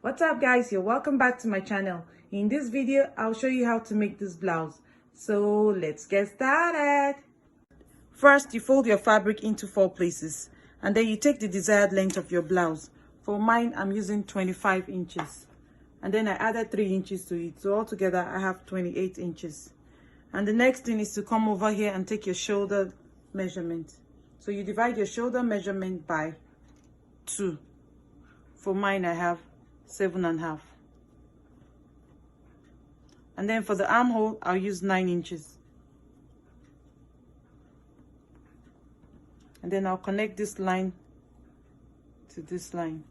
What's up guys, you're welcome back to my channel. In this video I'll show you how to make this blouse. So let's get started. First, you fold your fabric into 4 places and then you take the desired length of your blouse. For mine, I'm using 25 inches and then I added 3 inches to it, so altogether I have 28 inches. And the next thing is to come over here and take your shoulder measurement. So you divide your shoulder measurement by 2. For mine, I have 7.5. And then for the armhole, I'll use 9 inches. And then I'll connect this line to this line.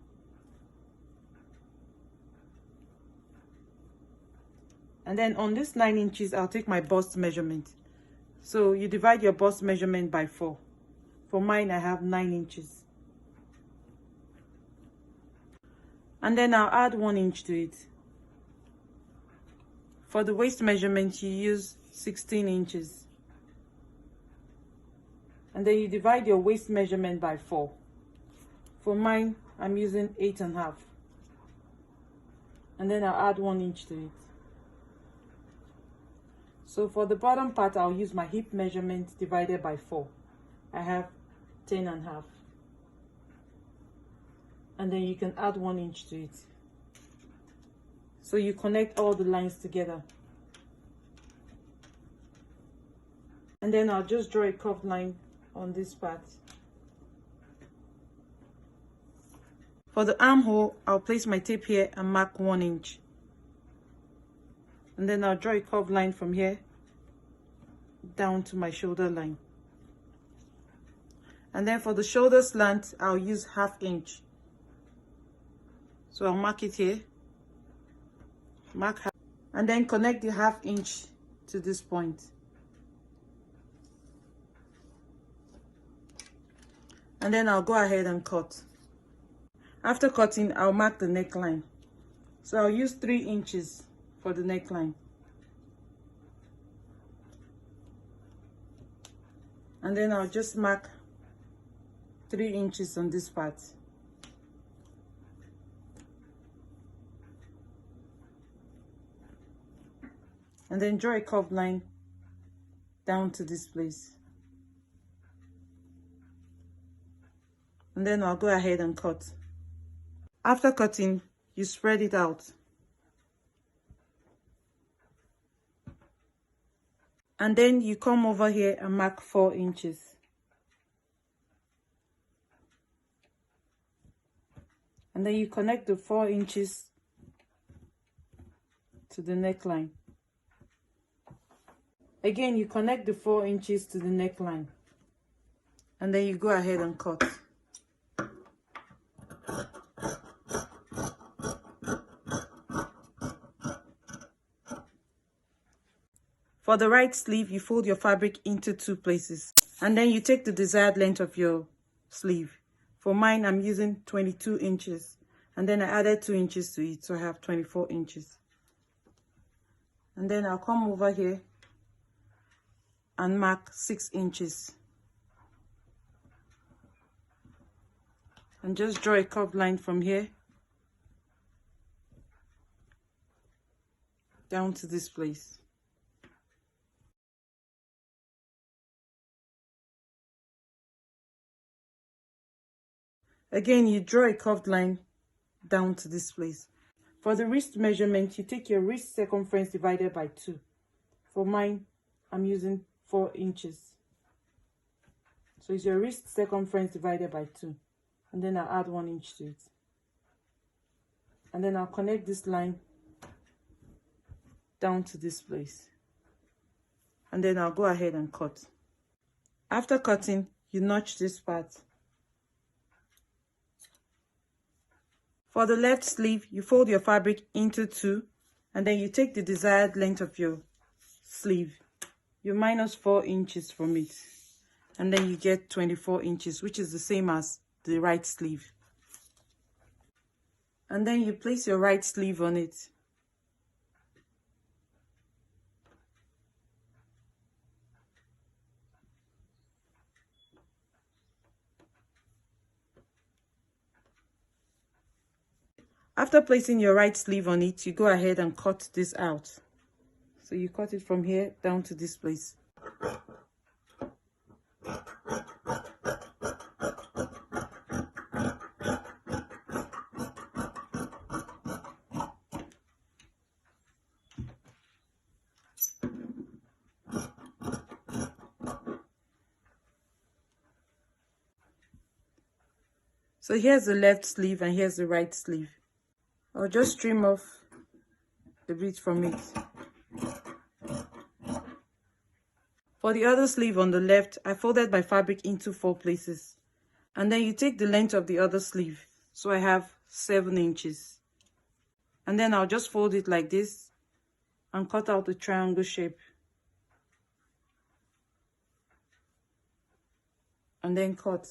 And then on this 9 inches, I'll take my bust measurement. So you divide your bust measurement by 4. For mine, I have 9 inches. And then I'll add 1 inch to it. For the waist measurement, you use 16 inches. And then you divide your waist measurement by 4. For mine, I'm using 8.5. And then I'll add 1 inch to it. So for the bottom part, I'll use my hip measurement divided by 4. I have 10.5. And then you can add 1 inch to it. So you connect all the lines together. And then I'll just draw a curved line on this part. For the armhole, I'll place my tape here and mark 1 inch. And then I'll draw a curved line from here down to my shoulder line. And then for the shoulder slant, I'll use 1/2 inch. So I'll mark it here, mark half, and then connect the 1/2 inch to this point. And then I'll go ahead and cut. After cutting, I'll mark the neckline. So I'll use 3 inches for the neckline. And then I'll just mark 3 inches on this part. And then draw a curved line down to this place. And then I'll go ahead and cut. After cutting, you spread it out. And then you come over here and mark 4 inches. And then you connect the 4 inches to the neckline. Again, you connect the 4 inches to the neckline. And then you go ahead and cut. For the right sleeve, you fold your fabric into 2 places. And then you take the desired length of your sleeve. For mine, I'm using 22 inches. And then I added 2 inches to it, so I have 24 inches. And then I'll come over here and mark 6 inches. And just draw a curved line from here down to this place. Again, you draw a curved line down to this place. For the wrist measurement, you take your wrist circumference divided by 2. For mine, I'm using 4 inches. So it's your wrist circumference divided by 2. And then I'll add 1 inch to it. And then I'll connect this line down to this place. And then I'll go ahead and cut. After cutting, you notch this part. For the left sleeve, you fold your fabric into 2, and then you take the desired length of your sleeve. You minus 4 inches from it, and then you get 24 inches, which is the same as the right sleeve. And then you place your right sleeve on it. After placing your right sleeve on it, you go ahead and cut this out. So you cut it from here down to this place. So here's the left sleeve and here's the right sleeve. I'll just trim off a bit from it. For the other sleeve on the left, I folded my fabric into 4 places. And then you take the length of the other sleeve. So I have 7 inches. And then I'll just fold it like this and cut out the triangle shape. And then cut.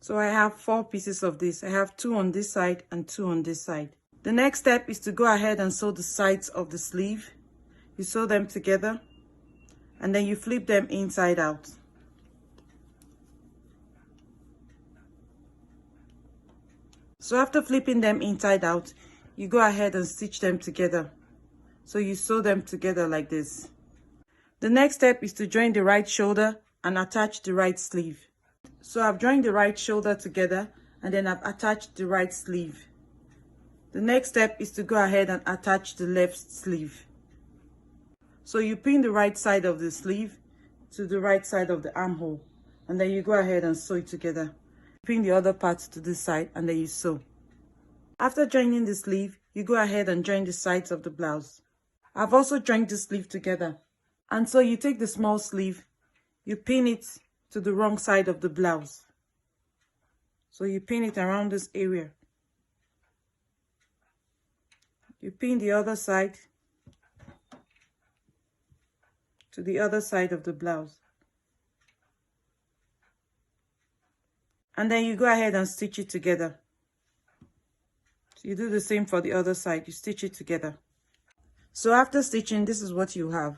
So I have 4 pieces of this. I have 2 on this side and 2 on this side. The next step is to go ahead and sew the sides of the sleeve. You sew them together and then you flip them inside out. So after flipping them inside out, you go ahead and stitch them together. So you sew them together like this. The next step is to join the right shoulder and attach the right sleeve. So I've joined the right shoulder together and then I've attached the right sleeve. The next step is to go ahead and attach the left sleeve. So you pin the right side of the sleeve to the right side of the armhole and then you go ahead and sew it together. Pin the other part to this side and then you sew. After joining the sleeve, you go ahead and join the sides of the blouse. I've also joined the sleeve together. And so you take the small sleeve, you pin it to the wrong side of the blouse. So you pin it around this area. You pin the other side to the other side of the blouse. And then you go ahead and stitch it together. So you do the same for the other side, you stitch it together. So after stitching, this is what you have.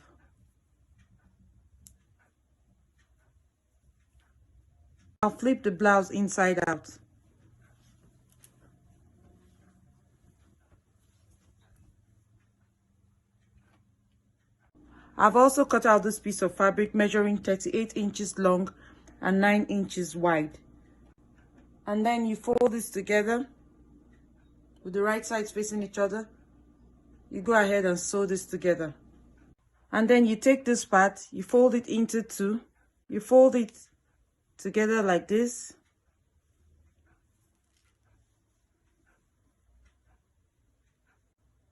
I'll flip the blouse inside out. I've also cut out this piece of fabric measuring 38 inches long and 9 inches wide. And then you fold this together with the right sides facing each other. You go ahead and sew this together. And then you take this part, you fold it into 2. You fold it together like this.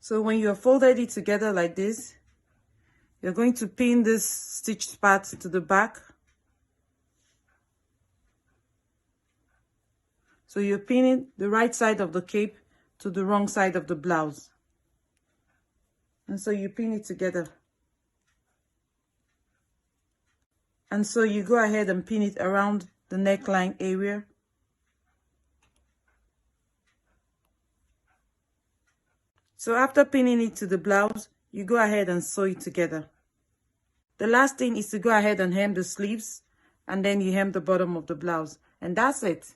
So when you have folded it together like this, you're going to pin this stitched part to the back. So you're pinning the right side of the cape to the wrong side of the blouse. And so you pin it together. And so you go ahead and pin it around the neckline area. So after pinning it to the blouse, you go ahead and sew it together. The last thing is to go ahead and hem the sleeves, and then you hem the bottom of the blouse. And that's it.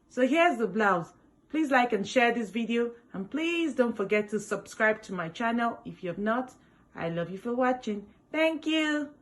So here's the blouse. Please like and share this video, and please don't forget to subscribe to my channel if you have not. I love you for watching. Thank you.